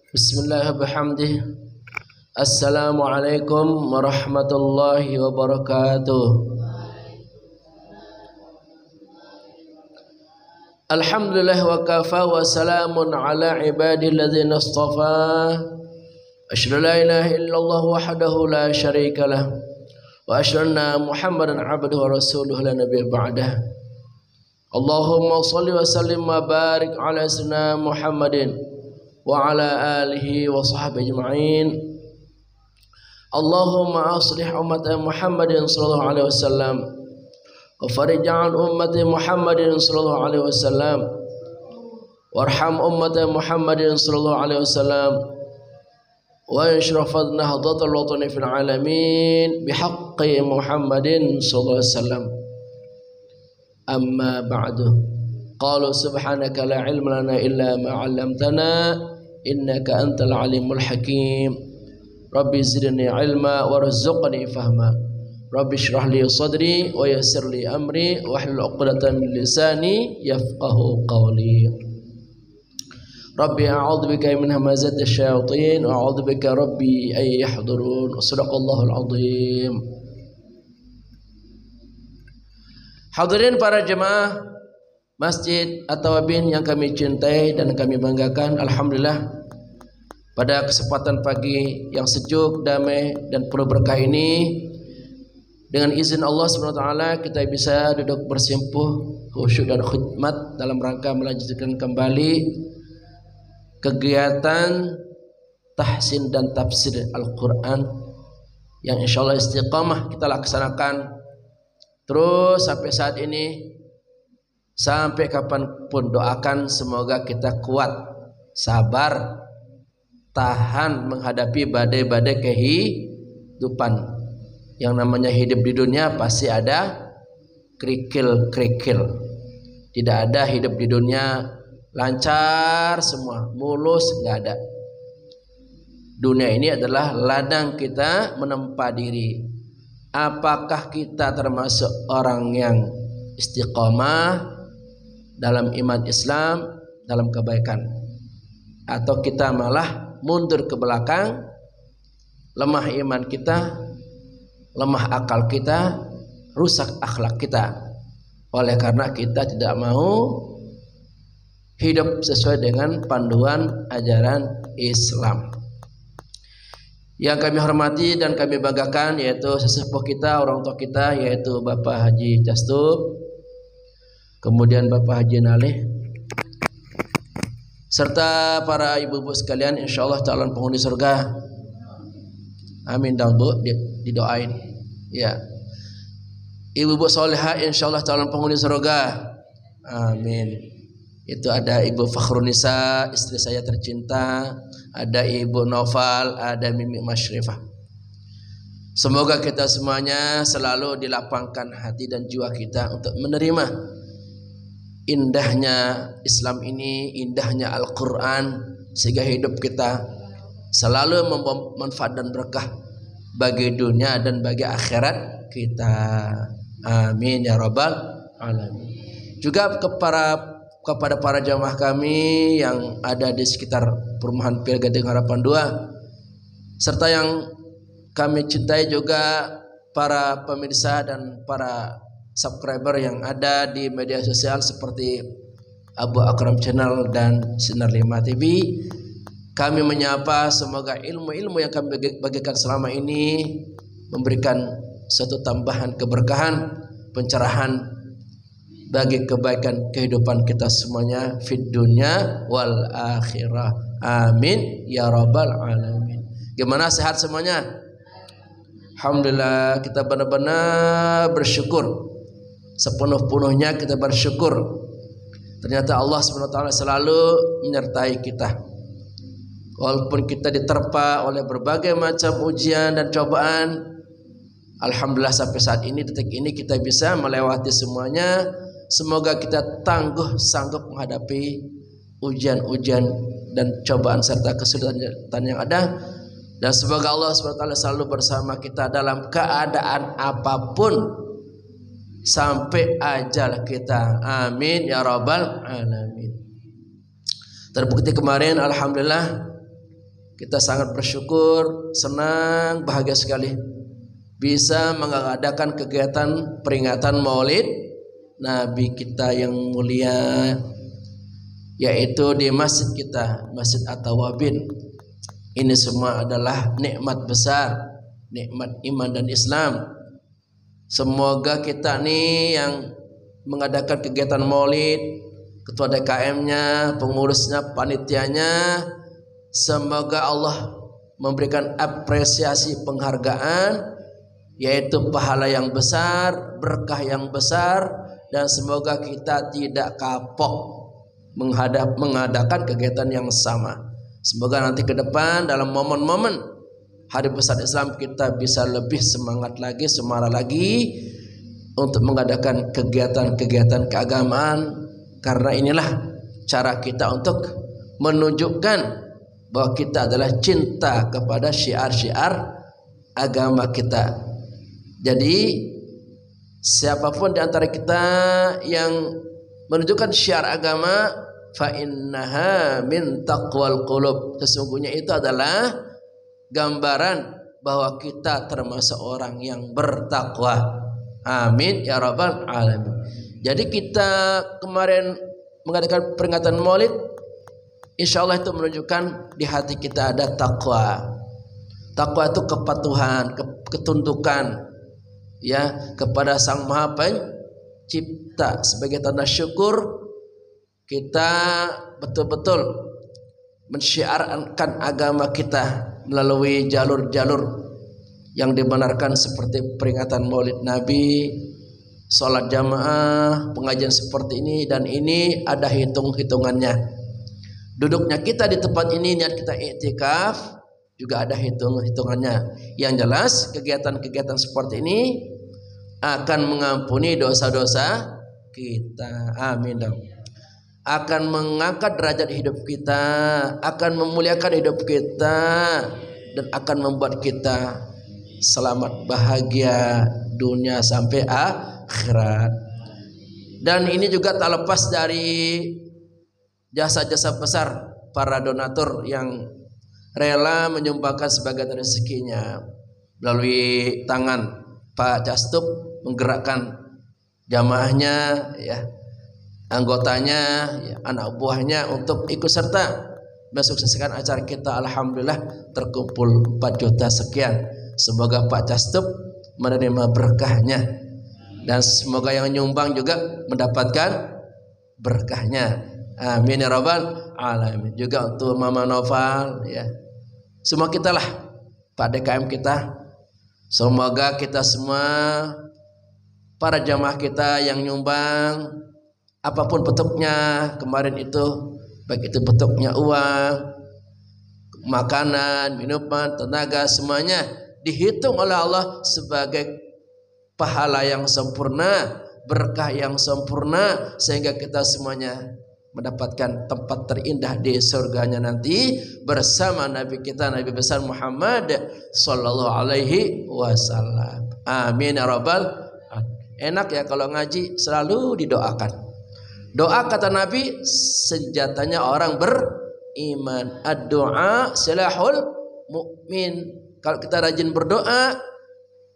Bismillahirrahmanirrahim. Assalamualaikum warahmatullahi wabarakatuh. Alhamdulillah wa kafa wa salamun ala ibadil ladzina istafa. Asyhadu la ilaha illallah wahdahu la syarika lah wa asyhadu anna Muhammadan abduhu wa rasuluhu la nabiyya ba'dah. Allahumma shalli wa sallim wa barik ala sayyidina Muhammadin wa ala alihi wa sahbihi ajma'in. Allahumma aslih ummata Muhammadin sallallahu alaihi wasallam wa farij an ummati Muhammadin sallallahu alaihi wasallam warham ummata Muhammadin sallallahu alaihi wasallam wa inshrah nahdatal watani fil alamin bihaqqi Muhammadin sallallahu alaihi wasallam. Amma ba'du. Qalu subhanaka la ilma lana illa ma 'allamtana innaka antal alimul hakim. Rabbi zidni ilma warzuqni fahma. Rabbi shrah li sadri wa yassir li amri wahlul 'uqdatam min lisani yafqahu qawli. Rabbi a'udzu bika min hamazati syayatin wa a'udzu bika rabbi ay yahdurun. Shadaqallahul 'azim. Hadirin para jemaah Masjid At-Tawabin yang kami cintai dan kami banggakan, alhamdulillah pada kesempatan pagi yang sejuk, damai dan penuh berkah ini, dengan izin Allah SWT kita bisa duduk bersimpuh khusyuk dan khidmat dalam rangka melanjutkan kembali kegiatan tahsin dan tafsir Al-Quran yang insyaallah istiqamah kita laksanakan terus sampai saat ini, sampai kapanpun. Doakan semoga kita kuat, sabar, tahan menghadapi badai-badai kehidupan. Yang namanya hidup di dunia pasti ada kerikil-kerikil. Tidak ada hidup di dunia lancar semua, mulus, nggak ada. Dunia ini adalah ladang kita menempa diri. Apakah kita termasuk orang yang istiqomah dalam iman Islam, dalam kebaikan, atau kita malah mundur ke belakang, lemah iman kita, lemah akal kita, rusak akhlak kita, oleh karena kita tidak mau hidup sesuai dengan panduan ajaran Islam. Yang kami hormati dan kami banggakan yaitu sesepuh kita, orang tua kita, yaitu Bapak Haji Castub, kemudian Bapak Haji Nalih, serta para ibu-ibu sekalian, insyaallah calon penghuni surga. Amin dong Bu, didoain. Ya. Ibu-ibu solehah insyaallah calon penghuni surga. Amin. Itu ada Ibu Fakhrunisa, istri saya tercinta, ada Ibu Noval, ada Mimi Masyrifah. Semoga kita semuanya selalu dilapangkan hati dan jiwa kita untuk menerima indahnya Islam ini, indahnya Al-Quran, sehingga hidup kita selalu membawa manfaat dan berkah bagi dunia dan bagi akhirat kita. Amin ya rabbal alamin. Juga kepada para jamaah kami yang ada di sekitar perumahan Pil Gading Harapan 2, serta yang kami cintai juga para pemirsa dan para subscriber yang ada di media sosial seperti Abu Akram Channel dan Sinar 5 TV. Kami menyapa semoga ilmu-ilmu yang kami bagikan selama ini memberikan suatu tambahan keberkahan, pencerahan bagi kebaikan kehidupan kita semuanya fid dunya wal akhirah. Amin ya rabbal alamin. Gimana, sehat semuanya? Alhamdulillah, kita benar-benar bersyukur, sepenuh-penuhnya kita bersyukur. Ternyata Allah SWT selalu menyertai kita. Walaupun kita diterpa oleh berbagai macam ujian dan cobaan, alhamdulillah sampai saat ini, detik ini kita bisa melewati semuanya. Semoga kita tangguh sanggup menghadapi ujian-ujian dan cobaan serta kesulitan yang ada, dan semoga Allah SWT selalu bersama kita dalam keadaan apapun sampai ajal kita. Amin ya rabbal alamin. Terbukti kemarin alhamdulillah Kita sangat bersyukur, senang, bahagia sekali bisa mengadakan kegiatan peringatan Maulid Nabi kita yang mulia, yaitu di masjid kita, Masjid At-Tawabin. Ini semua adalah nikmat besar, nikmat iman dan Islam. Semoga kita nih yang mengadakan kegiatan Maulid, ketua DKM-nya, pengurusnya, panitianya, semoga Allah memberikan apresiasi penghargaan, yaitu pahala yang besar, berkah yang besar, dan semoga kita tidak kapok mengadakan kegiatan yang sama. Semoga nanti ke depan dalam momen-momen Hari Besar Islam kita bisa lebih semangat lagi, semangat lagi untuk mengadakan kegiatan-kegiatan keagamaan, karena inilah cara kita untuk menunjukkan bahwa kita adalah cinta kepada syiar-syiar agama kita. Jadi siapapun di antara kita yang menunjukkan syiar agama, fa innaha min taqwal qulub, sesungguhnya itu adalah gambaran bahwa kita termasuk orang yang bertakwa. Amin ya rabbal alamin. Jadi kita kemarin mengadakan peringatan Maulid, insyaallah itu menunjukkan di hati kita ada takwa. Takwa itu kepatuhan, ketundukan ya kepada Sang Maha Pencipta. Sebagai tanda syukur kita betul-betul mensyiarkan agama kita melalui jalur-jalur yang dibenarkan seperti peringatan Maulid Nabi, sholat jamaah, pengajian seperti ini, dan ini ada hitung-hitungannya. Duduknya kita di tempat ini, niat kita iktikaf, juga ada hitung-hitungannya. Yang jelas kegiatan-kegiatan seperti ini akan mengampuni dosa-dosa kita. Amin. Akan mengangkat derajat hidup kita, akan memuliakan hidup kita, dan akan membuat kita selamat bahagia dunia sampai akhirat. Dan ini juga tak lepas dari jasa-jasa besar para donatur yang rela menyumbangkan sebagian rezekinya. Melalui tangan Pak Castup menggerakkan jamaahnya, ya, anggotanya, ya, anak buahnya untuk ikut serta mensukseskan acara kita. Alhamdulillah terkumpul 4 juta sekian. Semoga Pak Castup menerima berkahnya, dan semoga yang nyumbang juga mendapatkan berkahnya. Amin ya rabbal alamin. Juga untuk Mama Noval, ya, semua kita lah, Pak DKM kita, semoga kita semua, para jamaah kita yang nyumbang apapun bentuknya kemarin itu, baik itu bentuknya uang, makanan, minuman, tenaga, semuanya dihitung oleh Allah sebagai pahala yang sempurna, berkah yang sempurna, sehingga kita semuanya mendapatkan tempat terindah di surganya nanti bersama Nabi kita, Nabi besar Muhammad sallallahu alaihi wasallam. Amin ya rabbal alamin. Enak ya kalau ngaji selalu didoakan. Doa kata Nabi senjatanya orang beriman. Ad-du'a silahul mu'min. Kalau kita rajin berdoa,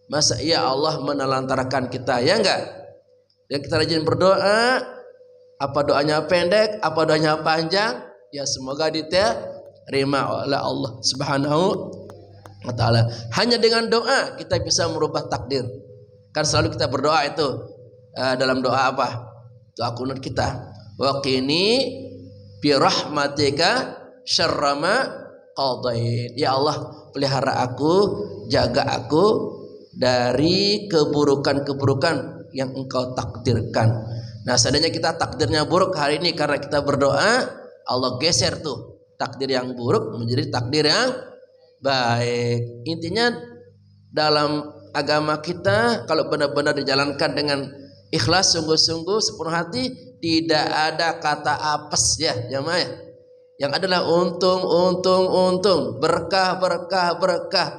masa iya Allah menelantarkan kita, ya enggak? Dan kita rajin berdoa, apa doanya pendek, apa doanya panjang, ya semoga diterima oleh Allah Subhanahu wa ta'ala. Hanya dengan doa kita bisa merubah takdir. Kan selalu kita berdoa itu dalam doa apa? Doa kunut kita. Wa qini bi rahmatika syarra ma qadait. Ya Allah, pelihara aku, jaga aku dari keburukan-keburukan yang Engkau takdirkan. Nah, seandainya kita takdirnya buruk hari ini karena kita berdoa, Allah geser tuh takdir yang buruk menjadi takdir yang baik. Intinya dalam agama kita kalau benar-benar dijalankan dengan ikhlas, sungguh-sungguh, sepenuh hati, tidak ada kata apes ya jamaah ya. Yang adalah untung, untung, untung, berkah, berkah, berkah,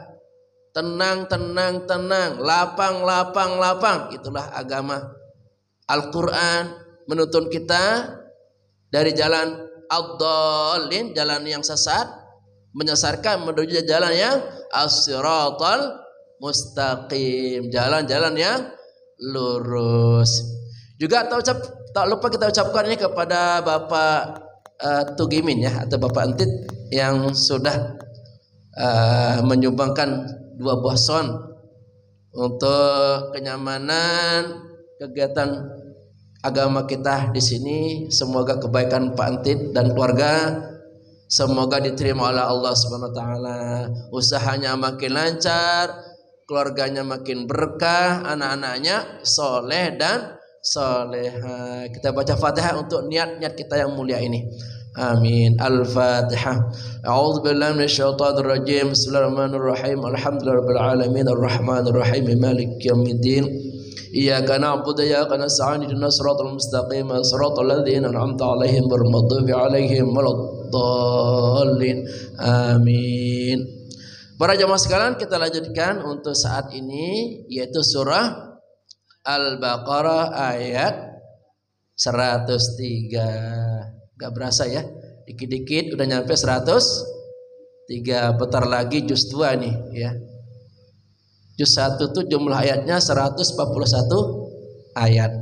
tenang, tenang, tenang, lapang, lapang, lapang. Itulah agama. Al-Quran menuntun kita dari jalan ad-dallin, jalan yang sesat, menyesarkan menuju jalan yang as-siratal mustaqim, jalan-jalan yang lurus. Juga tak lupa kita ucapkan ini kepada Bapak Tugimin ya, atau Bapak Entit yang sudah menyumbangkan 2 buah sound untuk kenyamanan kegiatan agama kita di sini. Semoga kebaikan Pak Entit dan keluarga semoga diterima oleh Allah Subhanahu wa taala. Usahanya makin lancar, keluarganya makin berkah, anak-anaknya soleh dan soleha. Kita baca Fatihah untuk niat-niat kita yang mulia ini. Amin. Al-Fatihah. A'udzu billahi minasyaitonir rajim. Bismillahirrahmanirrahim. Alhamdulillahirabbil alamin arrahmanir rahim maliki yaumiddin. Iyyaka na'budu wa iyyaka nasta'in ihdinas siratal mustaqim siratal ladzina an'amta 'alaihim ghairil maghdubi 'alaihim waladdallin. Amin. Para jamaah sekalian, kita lanjutkan untuk saat ini yaitu surah Al-Baqarah ayat 103. Gak berasa ya, dikit-dikit udah nyampe 103. Bentar lagi juz 2 nih ya. Juz 1 tuh jumlah ayatnya 141 ayat.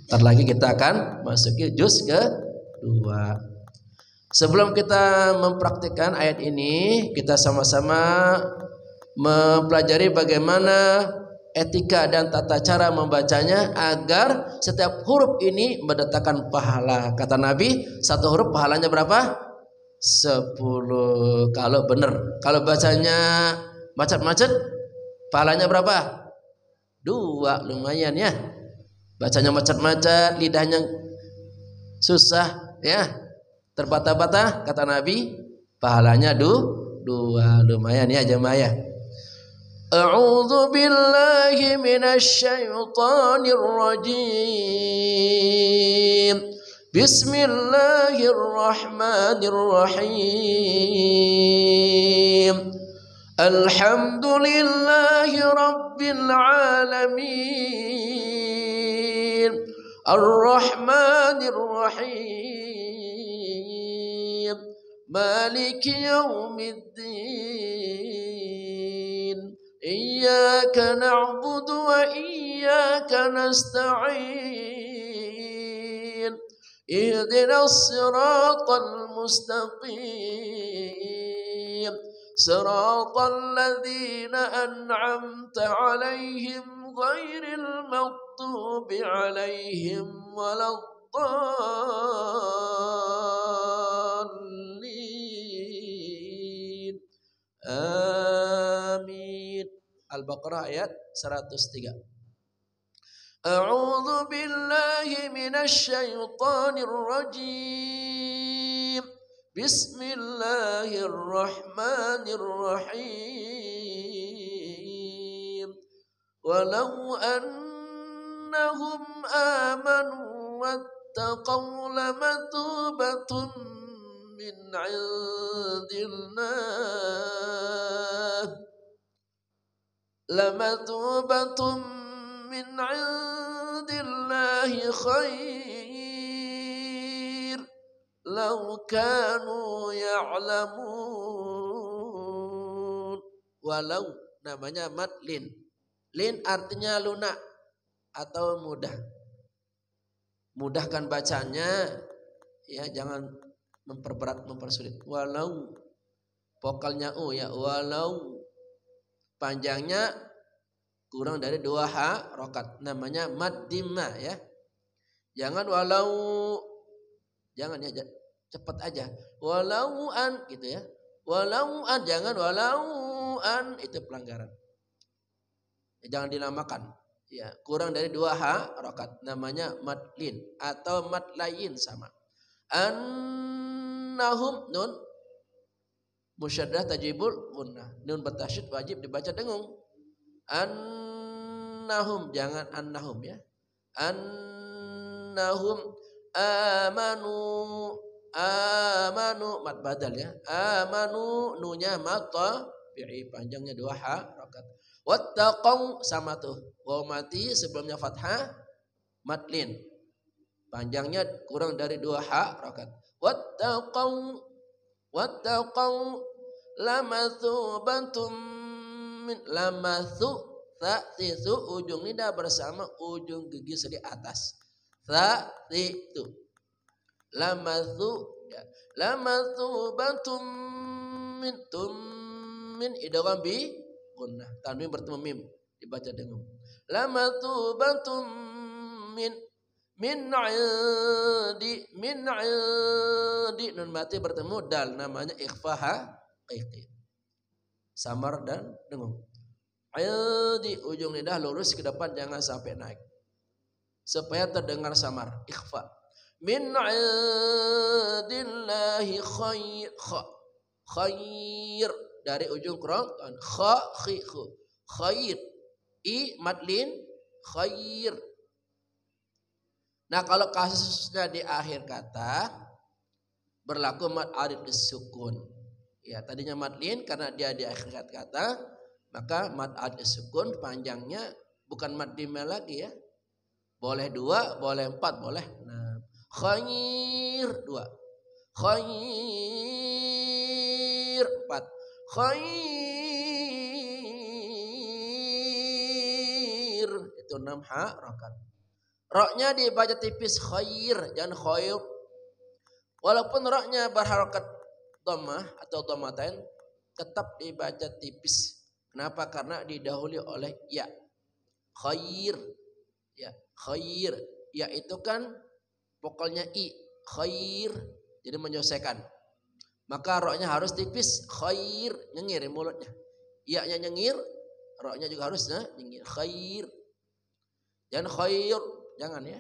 Bentar lagi kita akan masuki juz ke-2. Sebelum kita mempraktikkan ayat ini, kita sama-sama mempelajari bagaimana etika dan tata cara membacanya agar setiap huruf ini mendatangkan pahala. Kata Nabi, 1 huruf pahalanya berapa? 10 kalau benar. Kalau bacanya macet-macet pahalanya berapa? 2, lumayan ya. Bacanya macet-macet, lidahnya susah ya, terbata-bata, kata Nabi pahalanya 2, lumayan ya jemaah ya. A'udzu billahi minasy syaithanir rajim. Bismillahirrahmanirrahim. Alhamdulillahi rabbil alamin. Ar-Rahmanir Rahim. Maliki yaumiddin. Iyyaka na'budu wa iyyaka nasta'in. Ihdinas siratal mustaqim. Siratal ladzina an'amta 'alaihim ghairil maghdubi 'alaihim waladdallin. Amin. Al-Baqarah ayat 103. A'udzu billahi minasy syaithanir rajim. Bismillahirrahmanirrahim. Walau annahum amanu wattaqaw lamatubatun min 'indillah. Lamatubatun min 'indillahi khair law kanu ya'lamun. Walau namanya mad lin. Lin artinya lunak atau mudah. Mudahkan bacanya ya, jangan memperberat mempersulit. Walau vokalnya u ya, walau panjangnya kurang dari 2 harokat, namanya mad dimma ya. Jangan walau, jangan ya, cepat aja. Walau an gitu ya. Walau an, jangan walau an, itu pelanggaran. Ya, jangan dinamakan. Ya, kurang dari 2 harokat, namanya mad lin atau mad lain sama. Annahum nun musyaddah tajibul gunnah. Nun bertasyid wajib dibaca dengung. Annahum, jangan annahum ya. Annahum amanu, amanu mad badal ya. Amanu nunya mad tabi'i, panjangnya 2 harokat. Wattaqau sama tuh. Waw mati sebelumnya fathah mad lin. Panjangnya kurang dari 2 harokat. Wattaqau wattaqau lamathubatum min lamathu ta itu ujung lidah bersama ujung gigi di atas. Ta itu lamathu ya. Lamathubatum min idgham bi gunnah. Tanwin bertemu mim dibaca dengan lamathubatum min indi nun mati bertemu dal namanya ikhfaha qiqi. Samar dan dengung. Di ujung lidah lurus ke depan jangan sampai naik supaya terdengar samar. Ikhfa min indillahi khair dari ujung kerongkongan khair i madlin khair. Nah kalau kasusnya di akhir kata berlaku mad arid sukun. Ya tadinya madlin karena dia di akhir kata, maka mad arid sukun panjangnya bukan mad dimel lagi ya. Boleh 2, boleh 4, boleh. Nah, khair 2. Khair 4. Khair itu 6 harakat. Roknya dibaca tipis khair, jangan khair. Walaupun roknya berharakat dhammah atau dhammatain, tetap dibaca tipis. Kenapa? Karena didahului oleh ya. Khair. Ya, khair. Ya itu kan vokalnya i, khair. Jadi menyelesaikan. Maka roknya harus tipis, khair, nyengir mulutnya. Ya-nya nyengir, roknya juga harus nyengir, khair. Jangan khair. Jangan ya.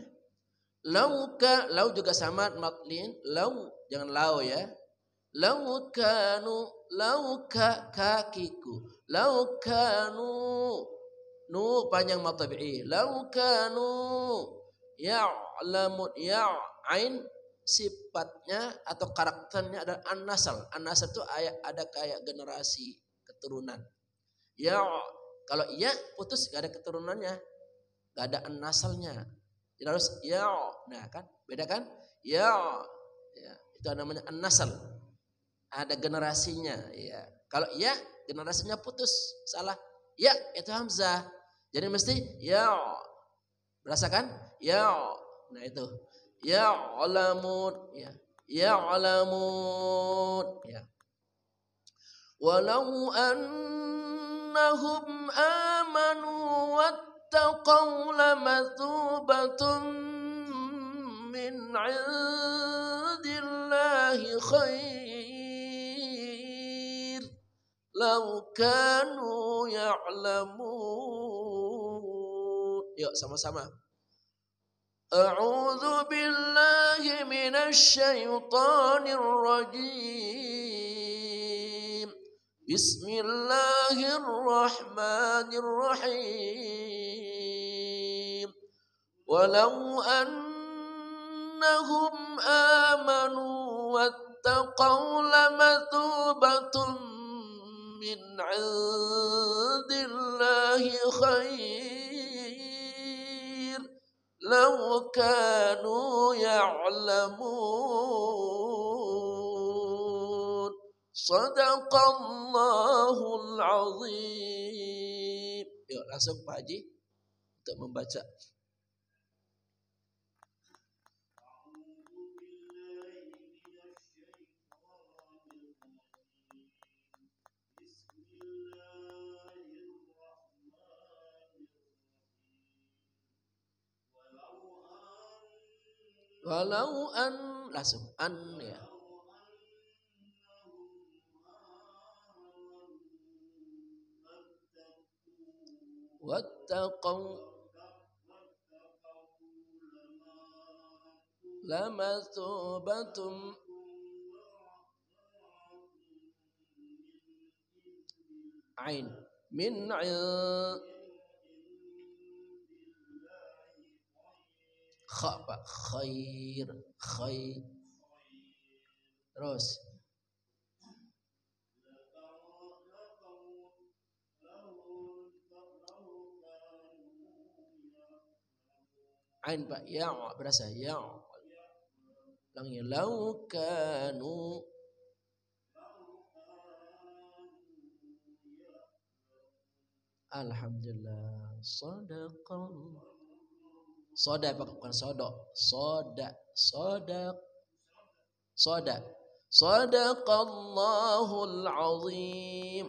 Lau juga sama matlin. Lau jangan lau ya. Lau kakiku. Lau kanu nu panjang mad tabi'i. Lau kanu ya'lamun ain sifatnya atau karakternya adalah an-nasal. An-nasal itu ada kayak generasi keturunan. Ya kalau iya putus gak ada keturunannya. Gak ada an-nasalnya. Jadi harus ya, nah kan beda kan? Ya, itu namanya an-nasal. Ada generasinya. Ya. Kalau ya generasinya putus, salah. Ya itu hamzah. Jadi mesti ya, berasakan? Ya, nah itu. Ya alamun, ya alamun, ya. Walau annahum amanu wattaqaw lamathubatun min 'indillahi khair law kanu ya'lamun. Yuk sama-sama. A'udzu billahi minasy syaithanir rajim. Bismillahirrahmanirrahim. Walau annahum amanu wattaqaw lamathubatun min 'indillahi khair law kanu ya'lamun. Shadaqallahul azim. Yuk langsung Pak Haji untuk membaca. Walau langsung ya. Wattaqaw lamathubatum ain min khair terus ain Pak ya berasa ya langi lau kanu Alhamdulillah. Sadaqallah. Soda bukan sodok. Soda. Soda. Soda. Sadaqallahul azim.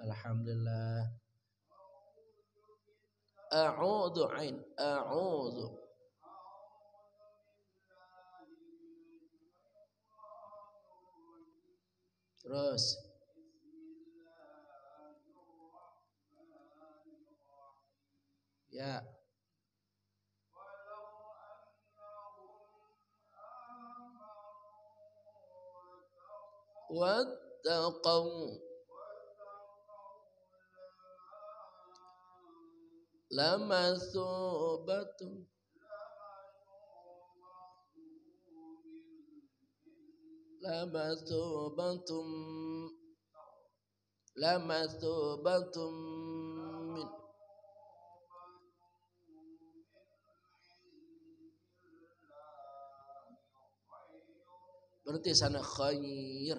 Alhamdulillah. A'udhu ain. A'udhu. Terus. Ya. Wattaqaw lamathubatun lamathubatum lamathubatum min berarti sana khair.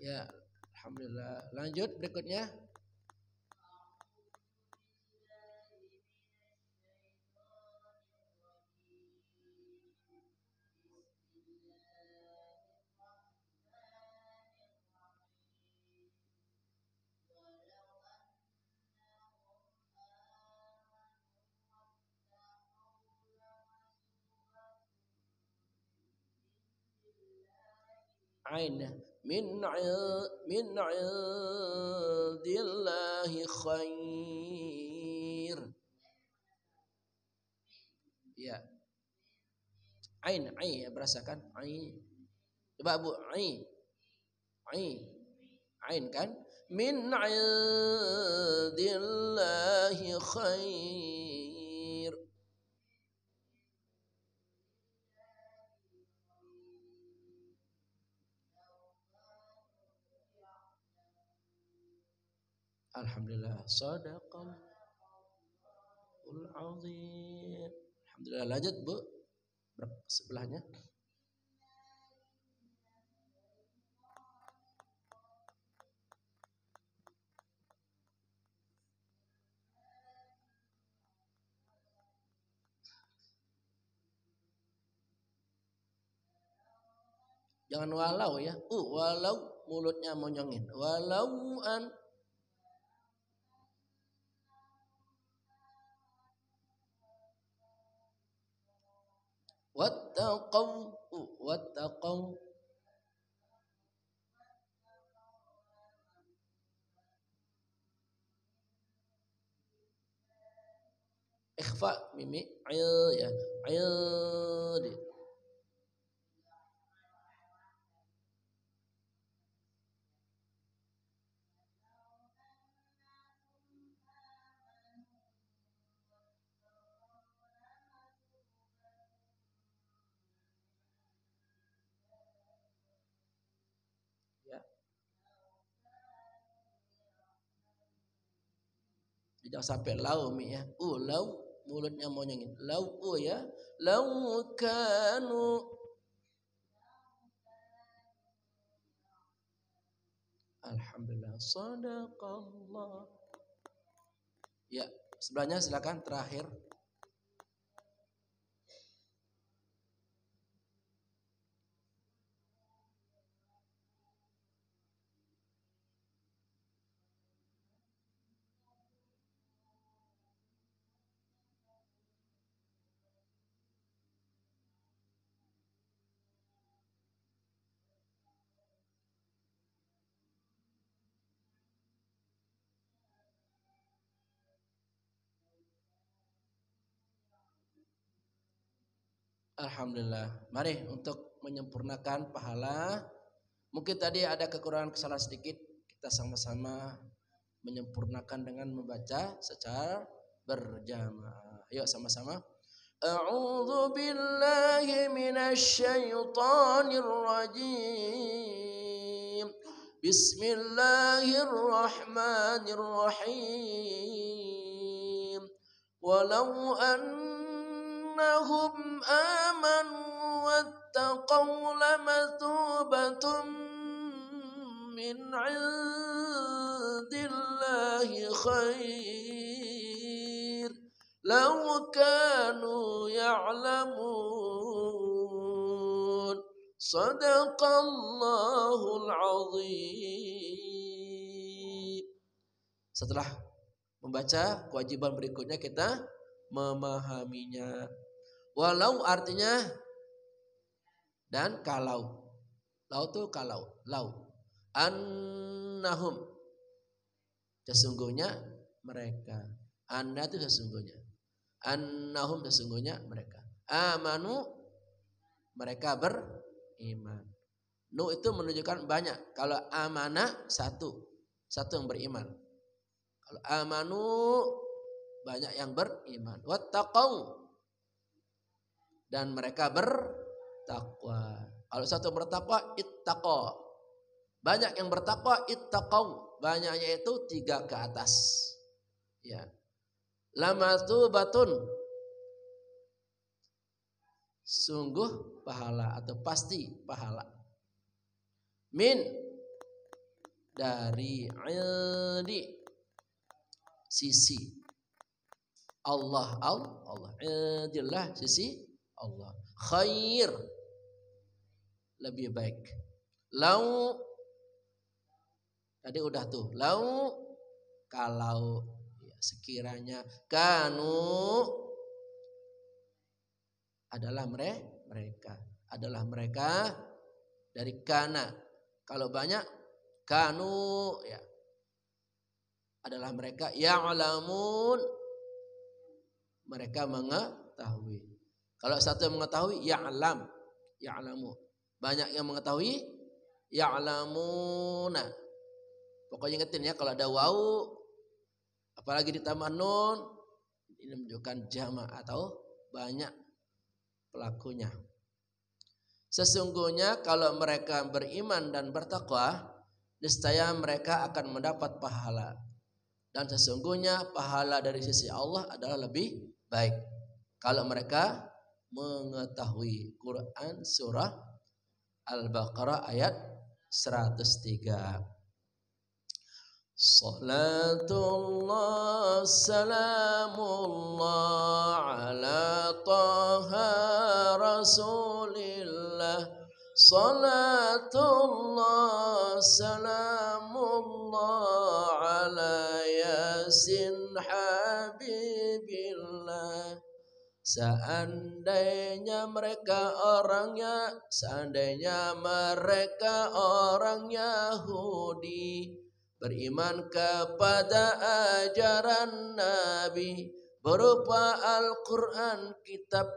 Ya, alhamdulillah. Lanjut berikutnya. Ain min indillahi khair. Ya. Ain ya berasakan ain. Coba Bu, ain. Ain kan? Min indillahi khair. Alhamdulillah. Sadaqallahul azim. Alhamdulillah. Lanjut Bu. Sebelahnya. Jangan walau ya. Walau mulutnya monyongin. Walau an wattaqau ikhfa mimi ya di. Ya. Jangan sampai lau mi ya. Lau mulutnya monyongin. Lau ya. Lau kanu. Alhamdulillah. Sadaqallah. Ya, sebelahnya silakan terakhir. Alhamdulillah. Mari untuk menyempurnakan pahala. Mungkin tadi ada kekurangan kesalahan sedikit. Kita sama-sama menyempurnakan dengan membaca secara berjamaah. Yuk sama-sama. A'udzu billahi minasy syaithanir rajim. Bismillahirrahmanirrahim. walau annahum amanu wattaqaw lamathubatun min 'indillahi khair law kanu ya'lamun. Sadaqallahul azim. Setelah membaca, kewajiban berikutnya kita memahaminya. Walau artinya dan kalau. Lau itu kalau. Lau. Annahum. Sesungguhnya mereka. Anna itu sesungguhnya. Annahum sesungguhnya mereka. Amanu mereka beriman. Nu itu menunjukkan banyak. Kalau amanah satu yang beriman. Kalau amanu banyak yang beriman. Wattaqau dan mereka bertakwa. Kalau satu bertakwa ittaqa. Banyak yang bertakwa ittaqau. Banyaknya itu 3 ke atas. Ya. Lamathubatun sungguh pahala atau pasti pahala. Min dari ildi sisi Allah ildilah sisi Allah khair lebih baik. Lau tadi udah tuh lau kalau ya, sekiranya kanu adalah mereka dari kana. Kalau banyak kanu ya adalah mereka ya'lamun mereka mengetahui. Kalau satu yang mengetahui ya'lamu. Banyak yang mengetahui ya'lamuna. Pokoknya ingetin ya kalau ada wau apalagi ditambah nun ini menunjukkan jama' atau banyak pelakunya. Sesungguhnya kalau mereka beriman dan bertakwa, niscaya mereka akan mendapat pahala. Dan sesungguhnya pahala dari sisi Allah adalah lebih baik. Kalau mereka mengetahui. Quran surah Al-Baqarah ayat 103. Salatullah salamullah ala taha rasulillah. Salatullah salamullah ala yasin habibillah. Seandainya mereka orang Yahudi beriman kepada ajaran Nabi berupa Al-Quran, kitab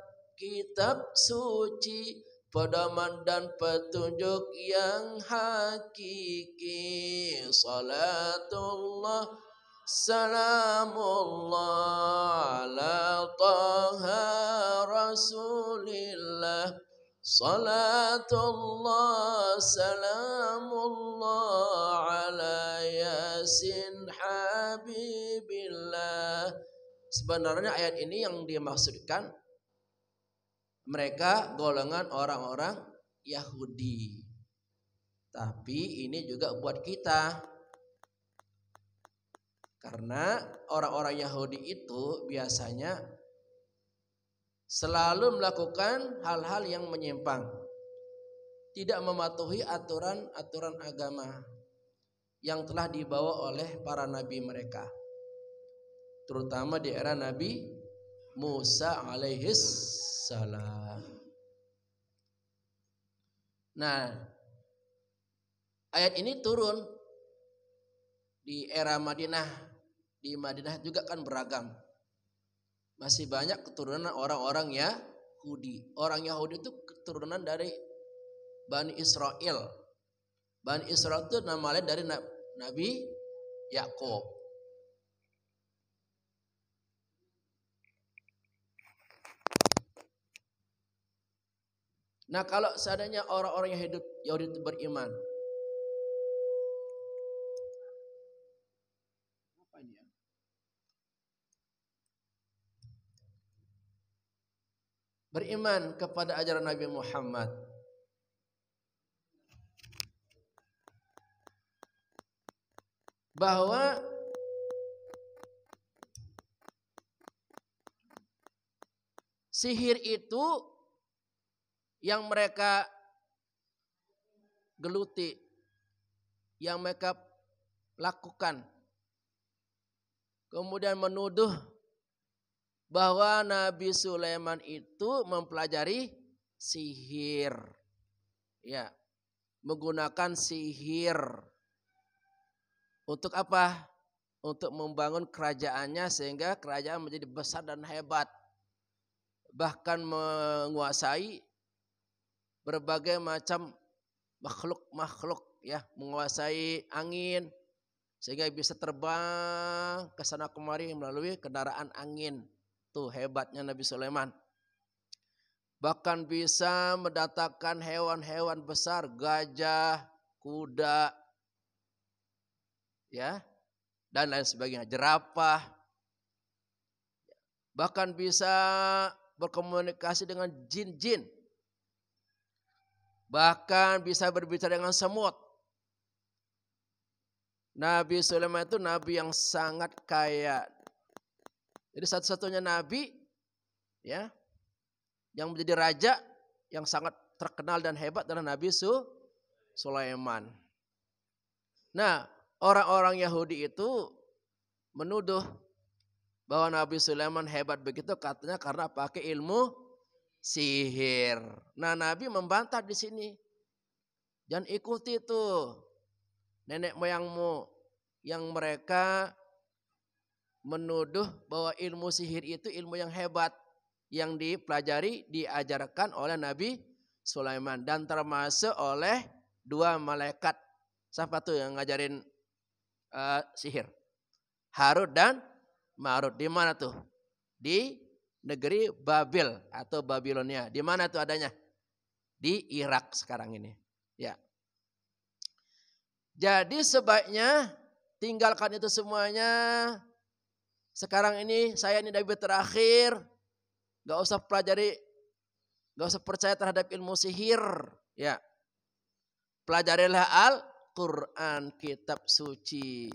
suci, pedoman dan petunjuk yang hakiki. Salatullah salamullah ala taha rasulillah. Salatullah salamullah ala yasin habibillah. Sebenarnya ayat ini yang dimaksudkan mereka golongan orang-orang Yahudi. Tapi ini juga buat kita. Karena orang-orang Yahudi itu biasanya selalu melakukan hal-hal yang menyimpang. Tidak mematuhi aturan-aturan agama yang telah dibawa oleh para nabi mereka. Terutama di era Nabi Musa alaihis salam. Nah, ayat ini turun di era Madinah. Di Madinah juga kan beragam. Masih banyak keturunan orang-orang Yahudi. Orang Yahudi itu keturunan dari Bani Israel. Bani Israel itu nama lain dari Nabi Yakub. Nah, kalau seandainya orang-orang Yahudi itu beriman, apa ini ya? beriman kepada ajaran Nabi Muhammad. Bahwa sihir itu yang mereka geluti, yang mereka lakukan, kemudian menuduh bahwa Nabi Sulaiman itu mempelajari sihir, ya, menggunakan sihir untuk apa? Untuk membangun kerajaannya sehingga kerajaan menjadi besar dan hebat, bahkan menguasai berbagai macam makhluk-makhluk, ya, menguasai angin sehingga bisa terbang ke sana kemari melalui kendaraan angin. Tuh hebatnya Nabi Sulaiman. Bahkan bisa mendatangkan hewan-hewan besar, gajah, kuda, ya, dan lain sebagainya, jerapah. Bahkan bisa berkomunikasi dengan jin-jin. Bahkan bisa berbicara dengan semut. Nabi Sulaiman itu nabi yang sangat kaya. Jadi satu-satunya nabi, ya, yang menjadi raja yang sangat terkenal dan hebat adalah Nabi Sulaiman. Nah, orang-orang Yahudi itu menuduh bahwa Nabi Sulaiman hebat begitu katanya karena pakai ilmu sihir. Nah, Nabi membantah di sini. Jangan ikuti itu nenek moyangmu yang mereka menuduh bahwa ilmu sihir itu ilmu yang hebat, yang dipelajari, diajarkan oleh Nabi Sulaiman dan termasuk oleh dua malaikat. Siapa tuh yang ngajarin sihir? Harut dan Marut. Di mana tuh? Di negeri Babil atau Babilonia. Di mana tuh adanya? Di Irak sekarang ini. Ya. Jadi sebaiknya tinggalkan itu semuanya. Sekarang ini saya ini nabi terakhir. Gak usah pelajari, gak usah percaya terhadap ilmu sihir. Ya. Pelajarilah Al-Quran, kitab suci.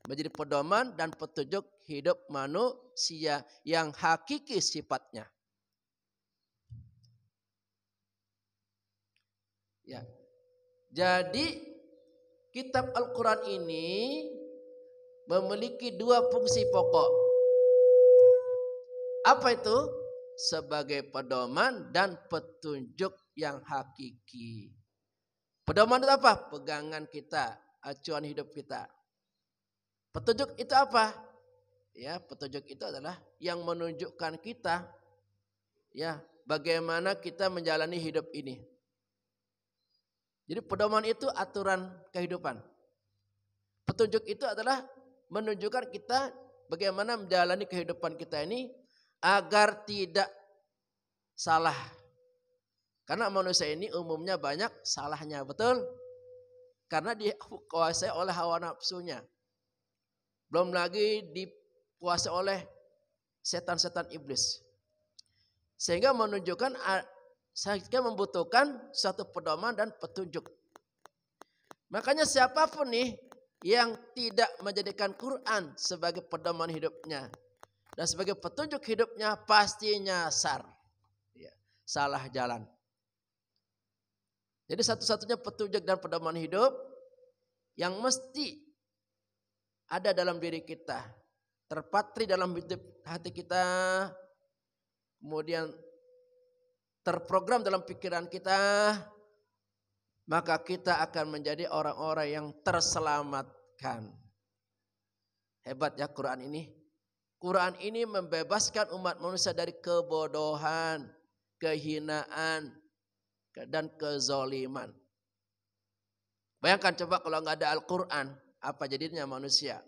Menjadi pedoman dan petunjuk hidup manusia yang hakiki sifatnya. Ya. Jadi kitab Al-Quran ini memiliki dua fungsi pokok. Apa itu? Sebagai pedoman dan petunjuk yang hakiki. Pedoman itu apa? Pegangan kita, acuan hidup kita. Petunjuk itu apa? Ya, petunjuk itu adalah yang menunjukkan kita, ya, bagaimana kita menjalani hidup ini. Jadi pedoman itu aturan kehidupan. Petunjuk itu adalah menunjukkan kita bagaimana menjalani kehidupan kita ini agar tidak salah. Karena manusia ini umumnya banyak salahnya, betul? Karena dikuasai oleh hawa nafsunya. Belum lagi dikuasai oleh setan-setan iblis. Sehingga menunjukkan, sehingga membutuhkan suatu pedoman dan petunjuk. Makanya siapapun nih yang tidak menjadikan Quran sebagai pedoman hidupnya dan sebagai petunjuk hidupnya pasti nyasar, ya, salah jalan. Jadi satu-satunya petunjuk dan pedoman hidup yang mesti ada dalam diri kita, terpatri dalam hati kita, kemudian terprogram dalam pikiran kita, maka kita akan menjadi orang-orang yang terselamatkan. Hebat ya Quran ini. Quran ini membebaskan umat manusia dari kebodohan, kehinaan, dan kezoliman. Bayangkan coba kalau nggak ada Al-Quran, apa jadinya manusia?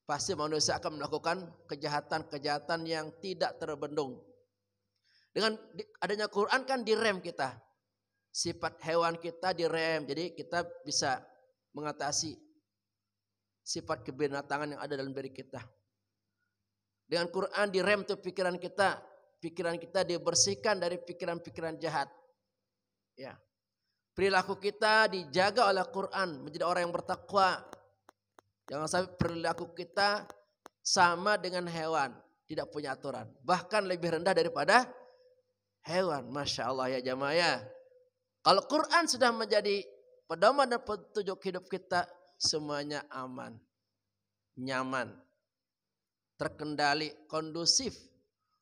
Pasti manusia akan melakukan kejahatan-kejahatan yang tidak terbendung. Dengan adanya Quran kan direm kita. Sifat hewan kita direm, jadi kita bisa mengatasi sifat kebinatangan yang ada dalam diri kita. Dengan Quran direm tuh pikiran kita, pikiran kita dibersihkan dari pikiran-pikiran jahat. Ya. Perilaku kita dijaga oleh Quran, menjadi orang yang bertakwa. Jangan sampai perilaku kita sama dengan hewan, tidak punya aturan. Bahkan lebih rendah daripada hewan. Masya Allah ya jamaah ya. Kalau Quran sudah menjadi pedoman dan petunjuk hidup kita, semuanya aman, nyaman, terkendali, kondusif.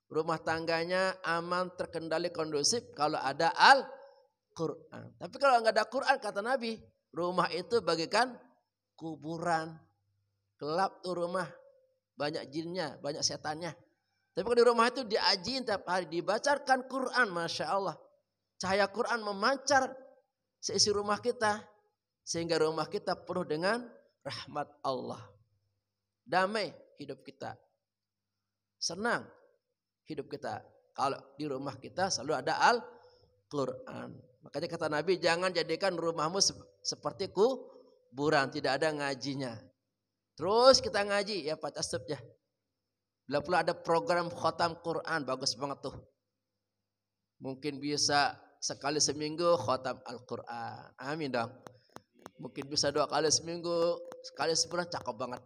Rumah tangganya aman, terkendali, kondusif kalau ada Al-Quran. Tapi kalau nggak ada Quran, kata Nabi, rumah itu bagikan kuburan. Gelap tuh rumah, banyak jinnya, banyak setannya. Tapi kalau di rumah itu diajiin tiap hari, dibacakan Quran, Masya Allah. Cahaya Quran memancar seisi rumah kita. Sehingga rumah kita penuh dengan rahmat Allah. Damai hidup kita. Senang hidup kita. Kalau di rumah kita selalu ada Al-Quran. Makanya kata Nabi, jangan jadikan rumahmu seperti kuburan. Tidak ada ngajinya. Terus kita ngaji, ya Pak Tasib ya. Bila pula ada program khotam Quran, bagus banget tuh. Mungkin bisa sekali seminggu khotam Al-Quran. Amin dong. Mungkin bisa 2 kali seminggu, sekali sebulan, cakep banget.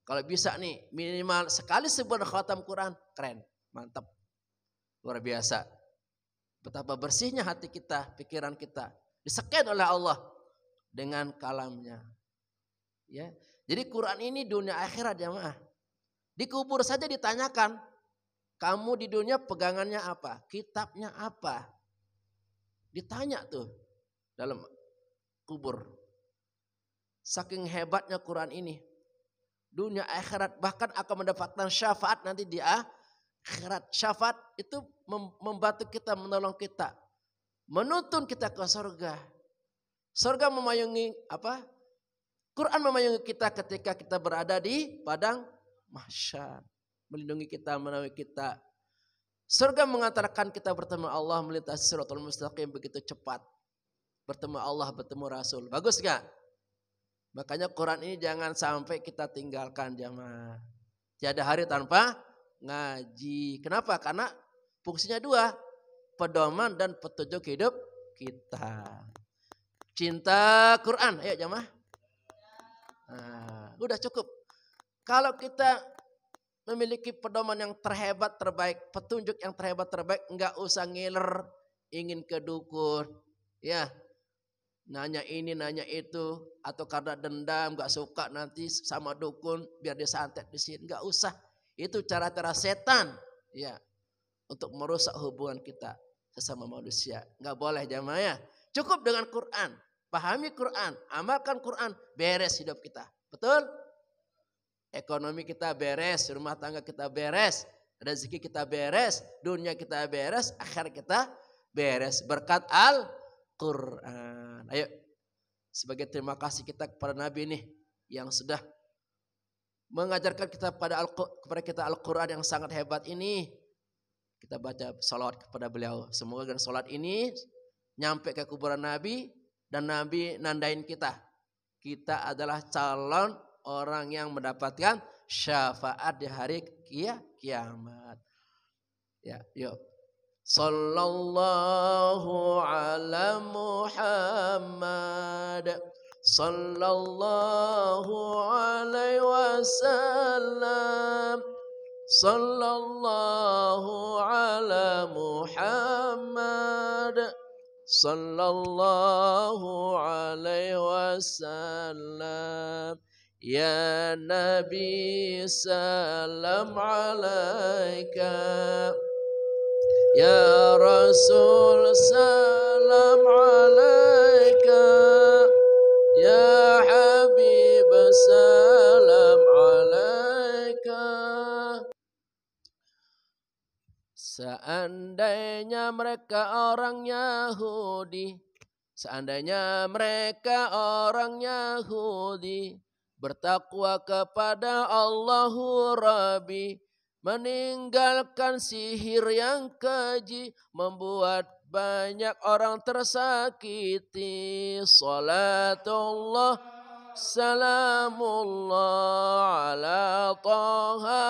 Kalau bisa nih, minimal sekali sebulan khotam Quran, keren, mantap. Luar biasa. Betapa bersihnya hati kita, pikiran kita. Diseken oleh Allah dengan kalamnya. Ya. Jadi Quran ini dunia akhirat jamaah. Dikubur saja ditanyakan, kamu di dunia pegangannya apa? Kitabnya apa? Ditanya tuh dalam kubur. Saking hebatnya Quran ini. Dunia akhirat bahkan akan mendapatkan syafaat nanti di akhirat. Syafaat itu membantu kita, menolong kita. Menuntun kita ke surga. Surga memayungi apa? Quran memayungi kita ketika kita berada di padang mahsyar. Melindungi kita, menaungi kita. Surga mengantarkan kita bertemu Allah, melintasi Shiratal Mustaqim begitu cepat. Bertemu Allah, bertemu Rasul. Bagus gak? Makanya Quran ini jangan sampai kita tinggalkan jamaah. Tiada hari tanpa ngaji. Kenapa? Karena fungsinya 2. Pedoman dan petunjuk hidup kita. Cinta Quran. Ayo jamaah. Nah, udah cukup. Kalau kita memiliki pedoman yang terhebat terbaik, petunjuk yang terhebat terbaik, enggak usah ngiler, ingin ke dukun, ya, nanya ini nanya itu, atau karena dendam enggak suka nanti sama dukun biar dia santet di sini, enggak usah. Itu cara-cara setan, ya, untuk merusak hubungan kita sesama manusia. Enggak boleh jamaah ya. Cukup dengan Quran, pahami Quran, amalkan Quran, beres hidup kita. Betul? Ekonomi kita beres, rumah tangga kita beres, rezeki kita beres, dunia kita beres, akhirat kita beres. Berkat Al-Quran. Ayo, sebagai terima kasih kita kepada Nabi ini yang sudah mengajarkan kita kepada kita Al-Quran yang sangat hebat ini. Kita baca salawat kepada beliau. Semoga dengan salat ini nyampe ke kuburan Nabi dan Nabi nandain kita. Kita adalah calon orang yang mendapatkan syafaat di hari kiamat. Ya, yuk. Sallallahu ala Muhammad. Sallallahu alaihi wasallam. Sallallahu ala Muhammad. Sallallahu alaihi wasallam. Ya Nabi salam alaika. Ya Rasul salam alaika. Ya Habib salam alaika. Seandainya mereka orang Yahudi, seandainya mereka orang Yahudi, bertakwa kepada Allahu Rabbi, meninggalkan sihir yang keji, membuat banyak orang tersakiti. Salatullah salamullah ala taha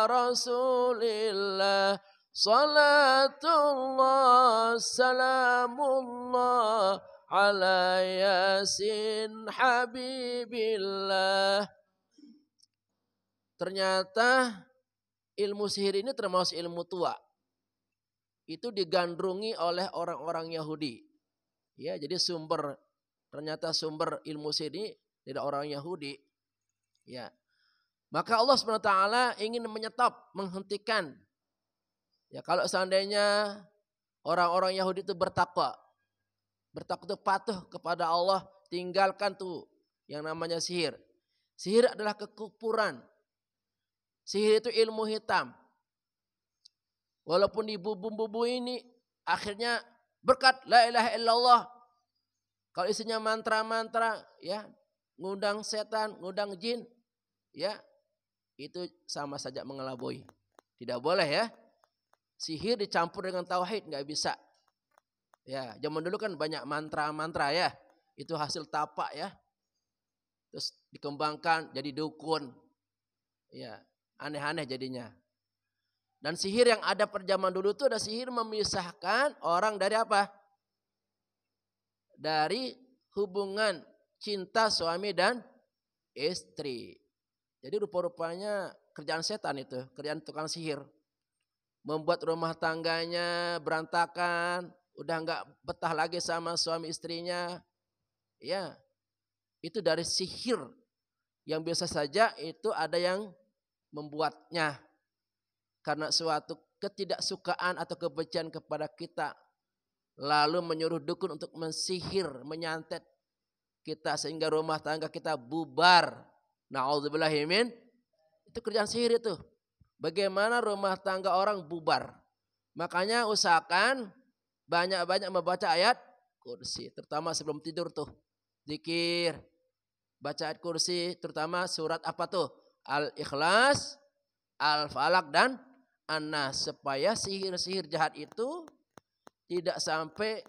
Rasulillah. Salatullah salamullah ala yasin habibillah. Ternyata ilmu sihir ini termasuk ilmu tua. Itu digandrungi oleh orang-orang Yahudi. Ya, jadi ternyata sumber ilmu sihir ini dari orang Yahudi. Ya. Maka Allah SWT ingin menghentikan. Ya, kalau seandainya orang-orang Yahudi itu bertakwa itu patuh kepada Allah, tinggalkan tuh yang namanya sihir. Sihir adalah kekufuran. Sihir itu ilmu hitam. Walaupun dibubu-bubu ini akhirnya berkat la ilaha illallah. Kalau isinya mantra-mantra, ya, ngundang setan, ngundang jin, ya, itu sama saja mengelabui. Tidak boleh ya. Sihir dicampur dengan tauhid nggak bisa. Ya, zaman dulu kan banyak mantra-mantra ya. Itu hasil tapak ya. Terus dikembangkan jadi dukun. Ya, aneh-aneh jadinya. Dan sihir yang ada pada zaman dulu itu ada sihir memisahkan orang dari apa? Dari hubungan cinta suami dan istri. Jadi rupa-rupanya kerjaan setan itu, kerjaan tukang sihir. Membuat rumah tangganya berantakan, udah nggak betah lagi sama suami istrinya. Ya, itu dari sihir yang biasa saja itu ada yang membuatnya. Karena suatu ketidaksukaan atau kebencian kepada kita. Lalu menyuruh dukun untuk mensihir, menyantet kita sehingga rumah tangga kita bubar. Na'udzubillahimin. Itu kerjaan sihir itu. Bagaimana rumah tangga orang bubar. Makanya usahakan banyak-banyak membaca ayat kursi. Terutama sebelum tidur tuh. Zikir. Baca ayat kursi. Terutama surat apa tuh? Al-Ikhlas, Al-Falaq dan An-Nas. Supaya sihir-sihir jahat itu tidak sampai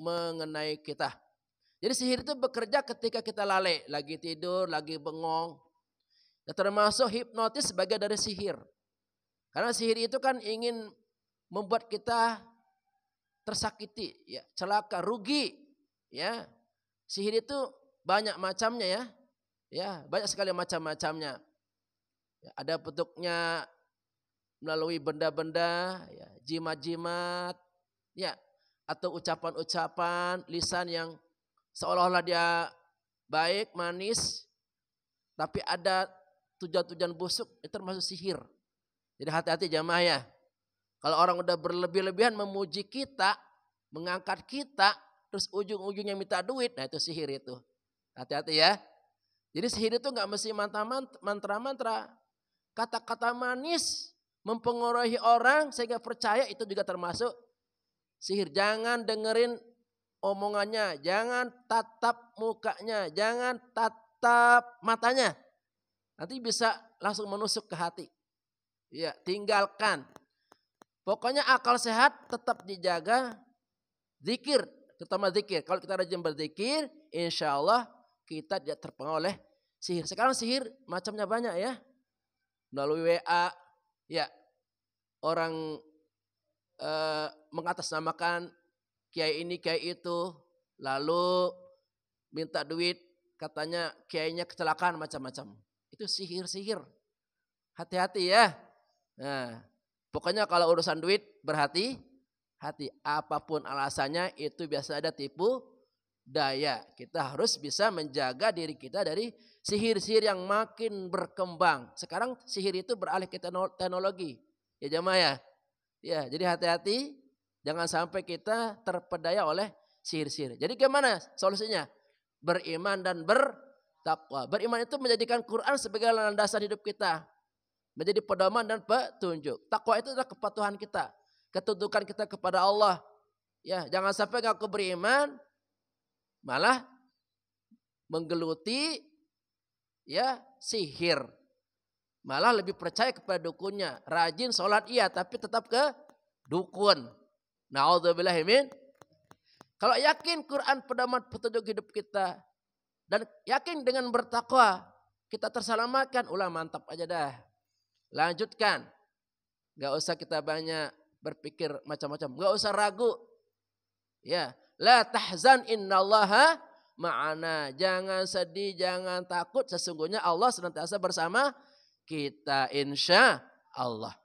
mengenai kita. Jadi sihir itu bekerja ketika kita lalai. Lagi tidur, lagi bengong. Ya, termasuk hipnotis sebagai dari sihir. Karena sihir itu kan ingin membuat kita tersakiti, ya, celaka, rugi, ya. Sihir itu banyak macamnya ya. Ya, banyak sekali macam-macamnya. Ya, ada bentuknya melalui benda-benda, ya, jimat-jimat, ya, atau ucapan-ucapan lisan yang seolah-olah dia baik, manis, tapi ada tujuan-tujuan busuk, itu termasuk sihir. Jadi hati-hati jamaah ya. Kalau orang udah berlebih-lebihan memuji kita, mengangkat kita, terus ujung-ujungnya minta duit, nah itu sihir itu. Hati-hati ya. Jadi sihir itu nggak mesti mantra-mantra. Kata-kata manis mempengaruhi orang sehingga percaya, itu juga termasuk sihir. Jangan dengerin omongannya, jangan tatap mukanya, jangan tatap matanya. Nanti bisa langsung menusuk ke hati. Ya, tinggalkan. Pokoknya akal sehat tetap dijaga. Zikir, terutama zikir. Kalau kita rajin berzikir, insya Allah kita tidak terpengaruh oleh sihir. Sekarang sihir macamnya banyak ya. Melalui WA, ya, orang mengatasnamakan kiai ini, kiai itu, lalu minta duit, katanya kiainya kecelakaan macam-macam. Itu sihir-sihir. Hati-hati ya. Nah, pokoknya kalau urusan duit berhati-hati. Apapun alasannya itu biasa ada tipu daya. Kita harus bisa menjaga diri kita dari sihir-sihir yang makin berkembang. Sekarang sihir itu beralih ke teknologi. Ya jamaah ya. Ya, jadi hati-hati. Jangan sampai kita terpedaya oleh sihir-sihir. Jadi gimana solusinya? Beriman dan bertakwa. Beriman itu menjadikan Quran sebagai landasan hidup kita. Menjadi pedoman dan petunjuk. Takwa itu adalah kepatuhan kita. Ketundukan kita kepada Allah. Ya, jangan sampai ngaku beriman malah menggeluti ya sihir. Malah lebih percaya kepada dukunnya. Rajin sholat iya tapi tetap ke dukun. Na'udzubillahimin. Kalau yakin Quran pedoman petunjuk hidup kita dan yakin dengan bertakwa kita terselamatkan, ulah mantap aja dah. Lanjutkan. Gak usah kita banyak berpikir macam-macam. Gak usah ragu. Ya, la tahzan innallaha ma'ana. Jangan sedih, jangan takut. Sesungguhnya Allah senantiasa bersama kita, insya Allah.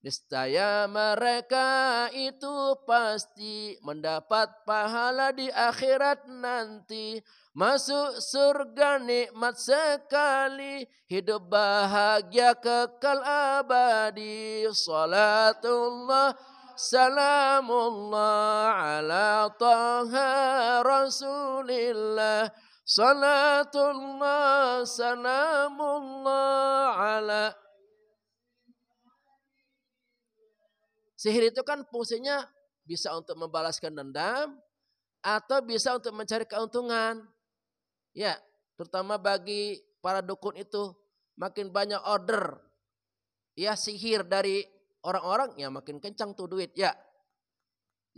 Niscaya mereka itu pasti mendapat pahala di akhirat nanti. Masuk surga nikmat sekali, hidup bahagia kekal abadi. Salatullah salamullah ala taha rasulillah. Salatullah salamullah ala. Sihir itu kan fungsinya bisa untuk membalaskan dendam atau bisa untuk mencari keuntungan. Ya, terutama bagi para dukun itu makin banyak order ya sihir dari orang-orang ya makin kencang tuh duit ya.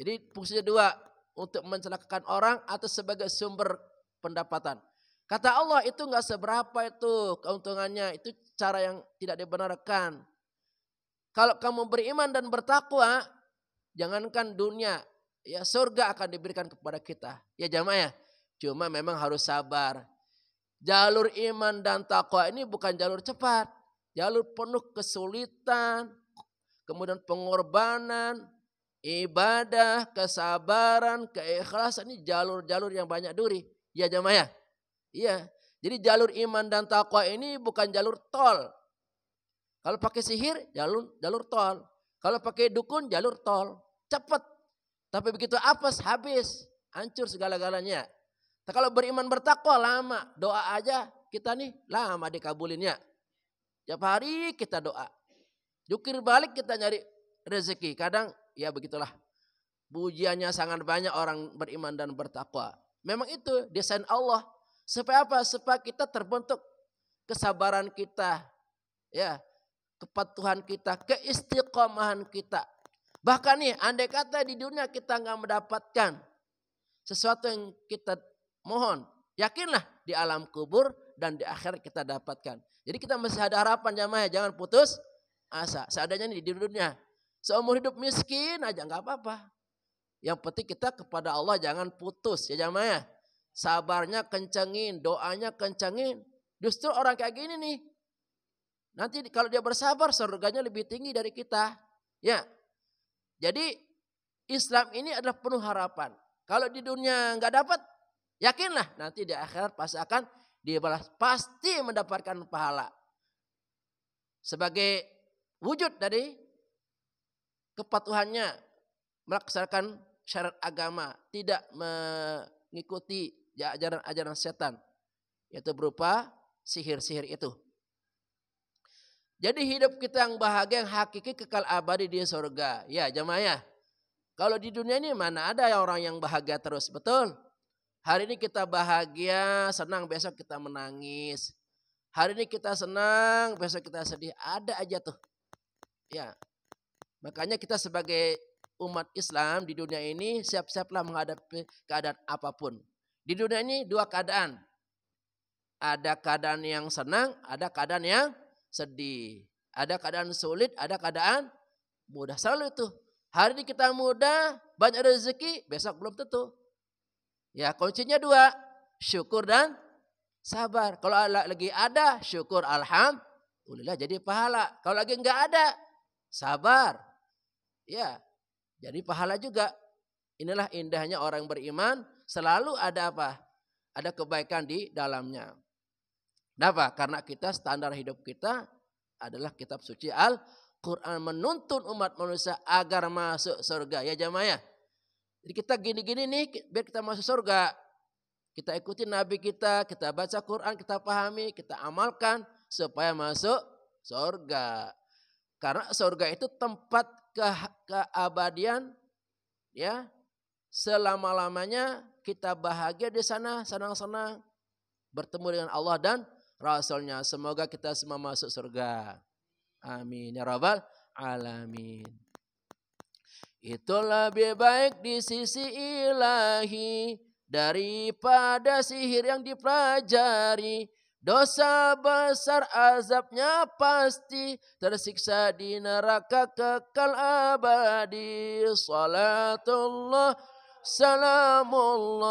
Jadi fungsinya dua, untuk mencelakakan orang atau sebagai sumber pendapatan. Kata Allah itu enggak seberapa itu keuntungannya, itu cara yang tidak dibenarkan. Kalau kamu beriman dan bertakwa, jangankan dunia, ya surga akan diberikan kepada kita. Ya jamaah ya, cuma memang harus sabar. Jalur iman dan takwa ini bukan jalur cepat. Jalur penuh kesulitan, kemudian pengorbanan, ibadah, kesabaran, keikhlasan. Ini jalur-jalur yang banyak duri. Ya jamaah ya. Iya, jadi jalur iman dan takwa ini bukan jalur tol. Kalau pakai sihir, jalur tol. Kalau pakai dukun, jalur tol. Cepat. Tapi begitu apes, habis. Hancur segala-galanya. Nah, kalau beriman bertakwa lama. Doa aja kita nih lama dikabulinnya. Tiap hari kita doa. Jukir balik kita nyari rezeki. Kadang ya begitulah. Pujiannya sangat banyak orang beriman dan bertakwa. Memang itu desain Allah. Supaya apa? Supaya kita terbentuk kesabaran kita. Ya. Kepatuhan kita, keistiqomahan kita. Bahkan nih, andai kata di dunia kita nggak mendapatkan sesuatu yang kita mohon, yakinlah di alam kubur dan di akhirat kita dapatkan. Jadi kita masih ada harapan jamaah, jangan putus asa. Seadanya nih di dunia, seumur hidup miskin aja nggak apa-apa. Yang penting kita kepada Allah jangan putus ya jamaah. Sabarnya kencengin, doanya kencengin. Justru orang kayak gini nih. Nanti kalau dia bersabar surganya lebih tinggi dari kita. Ya. Jadi Islam ini adalah penuh harapan. Kalau di dunia enggak dapat, yakinlah nanti di akhirat pasti akan dibalas. Pasti mendapatkan pahala. Sebagai wujud dari kepatuhannya melaksanakan syarat agama, tidak mengikuti ajaran-ajaran setan, yaitu berupa sihir-sihir itu. Jadi hidup kita yang bahagia, yang hakiki, kekal abadi di surga. Ya jamaah ya. Kalau di dunia ini mana ada orang yang bahagia terus, betul? Hari ini kita bahagia, senang, besok kita menangis. Hari ini kita senang, besok kita sedih. Ada aja tuh. Ya. Makanya kita sebagai umat Islam di dunia ini siap-siaplah menghadapi keadaan apapun. Di dunia ini dua keadaan. Ada keadaan yang senang, ada keadaan yang sedih. Ada keadaan sulit, ada keadaan mudah. Selalu itu. Hari ini kita mudah, banyak rezeki, besok belum tentu. Ya kuncinya dua, syukur dan sabar. Kalau lagi ada, syukur alhamdulillah jadi pahala. Kalau lagi enggak ada, sabar. Ya, jadi pahala juga. Inilah indahnya orang beriman, selalu ada apa? Ada kebaikan di dalamnya. Kenapa? Karena kita standar hidup kita adalah kitab suci Al-Quran, menuntun umat manusia agar masuk surga. Ya jamaah ya. Jadi kita gini-gini nih biar kita masuk surga. Kita ikuti Nabi kita baca Quran, kita pahami, kita amalkan supaya masuk surga. Karena surga itu tempat keabadian ya. Selama-lamanya kita bahagia di sana, senang-senang bertemu dengan Allah dan Rasulnya. Semoga kita semua masuk surga. Amin ya rabbal alamin. Itu lebih baik di sisi ilahi daripada sihir yang dipelajari. Dosa besar azabnya pasti, tersiksa di neraka kekal abadi. Salatullah salamullah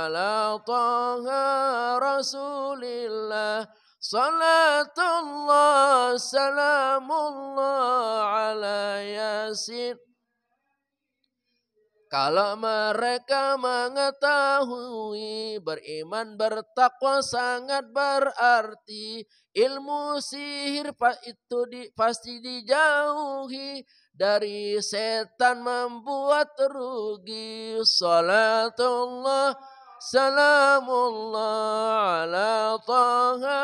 ala taha rasulillah. Salatullah salamullah ala yasin. Kalau mereka mengetahui beriman bertakwa sangat berarti, ilmu sihir pasti dijauhi, dari setan membuat rugi. Salatullah salamullah ala taha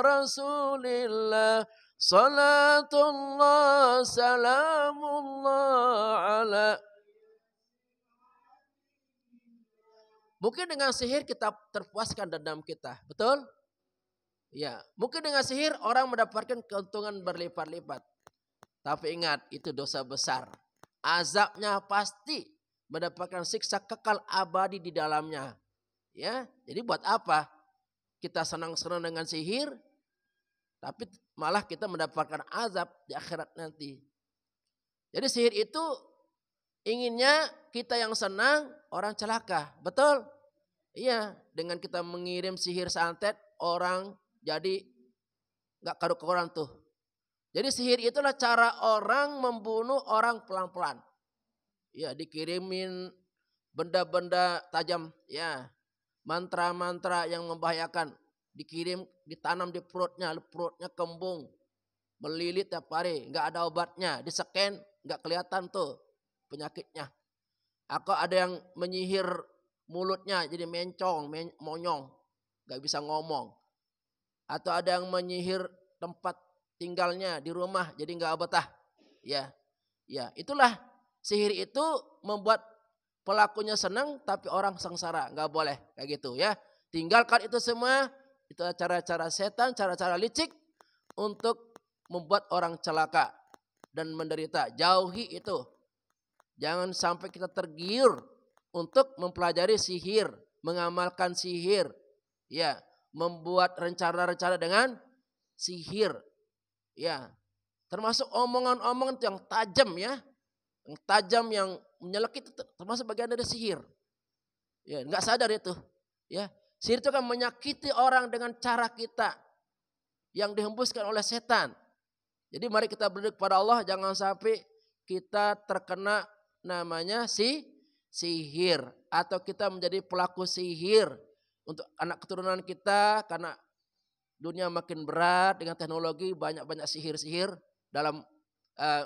rasulillah. Salatullah salamullah ala. Mungkin dengan sihir kita terpuaskan dendam kita, betul? Ya, mungkin dengan sihir orang mendapatkan keuntungan berlipat-lipat. Tapi ingat, itu dosa besar. Azabnya pasti mendapatkan siksa kekal abadi di dalamnya. Ya, jadi buat apa kita senang-senang dengan sihir, tapi malah kita mendapatkan azab di akhirat nanti. Jadi sihir itu inginnya kita yang senang, orang celaka. Betul? Iya, dengan kita mengirim sihir santet, orang jadi gak karu-karuan tuh. Jadi sihir itulah cara orang membunuh orang pelan-pelan. Ya, dikirimin benda-benda tajam, ya, mantra-mantra yang membahayakan. Dikirim, ditanam di perutnya kembung. Melilit tiap hari, gak ada obatnya. Di-scan, gak kelihatan tuh penyakitnya. Atau ada yang menyihir mulutnya jadi mencong, monyong, gak bisa ngomong. Atau ada yang menyihir tempat tinggalnya di rumah jadi gak betah. Ya, itulah sihir itu membuat pelakunya senang tapi orang sengsara, gak boleh kayak gitu ya. Tinggalkan itu semua, itu cara-cara setan, cara-cara licik untuk membuat orang celaka dan menderita. Jauhi itu. Jangan sampai kita tergiur untuk mempelajari sihir, mengamalkan sihir, ya, membuat rencana-rencana dengan sihir, ya, termasuk omongan-omongan yang tajam, ya, yang tajam yang menyelekit termasuk bagian dari sihir, ya, nggak sadar itu, ya, sihir itu akan menyakiti orang dengan cara kita yang dihembuskan oleh setan. Jadi mari kita berdoa kepada Allah jangan sampai kita terkena namanya sihir atau kita menjadi pelaku sihir untuk anak keturunan kita, karena dunia makin berat dengan teknologi, banyak-banyak sihir-sihir dalam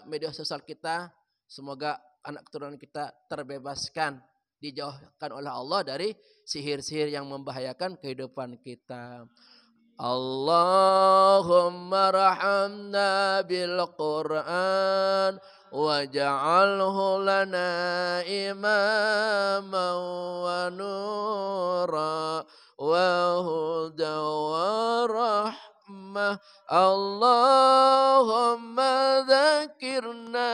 media sosial kita. Semoga anak keturunan kita terbebaskan, dijauhkan oleh Allah dari sihir-sihir yang membahayakan kehidupan kita. Allahumma rahamna bil Qur'an waj'alhu lana imaman wa nura wa huda wa rahmah. Allahumma dzakirna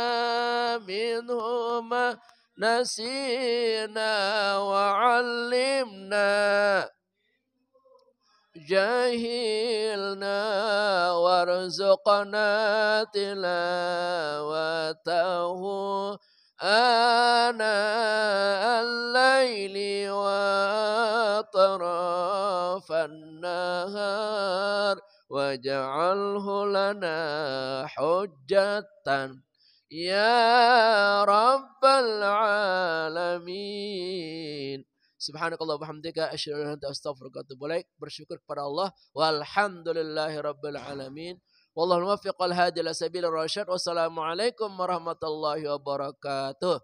minhu ma nasina wa 'allimna jahilna warzuqna tilawatahu ana al-laili wa tarafan nahar waj'alhu lana hujjatan ya rabbal alamin. Subhanakallah bihamdika asyhadu an la ilaha illa anta astaghfiruka wa atubu ilaik. Bersyukur kepada Allah walhamdulillahi rabbil alamin. Wallahul muwaffiq wal hadi ila sabilir rasyad. Wassalamualaikum warahmatullahi wabarakatuh.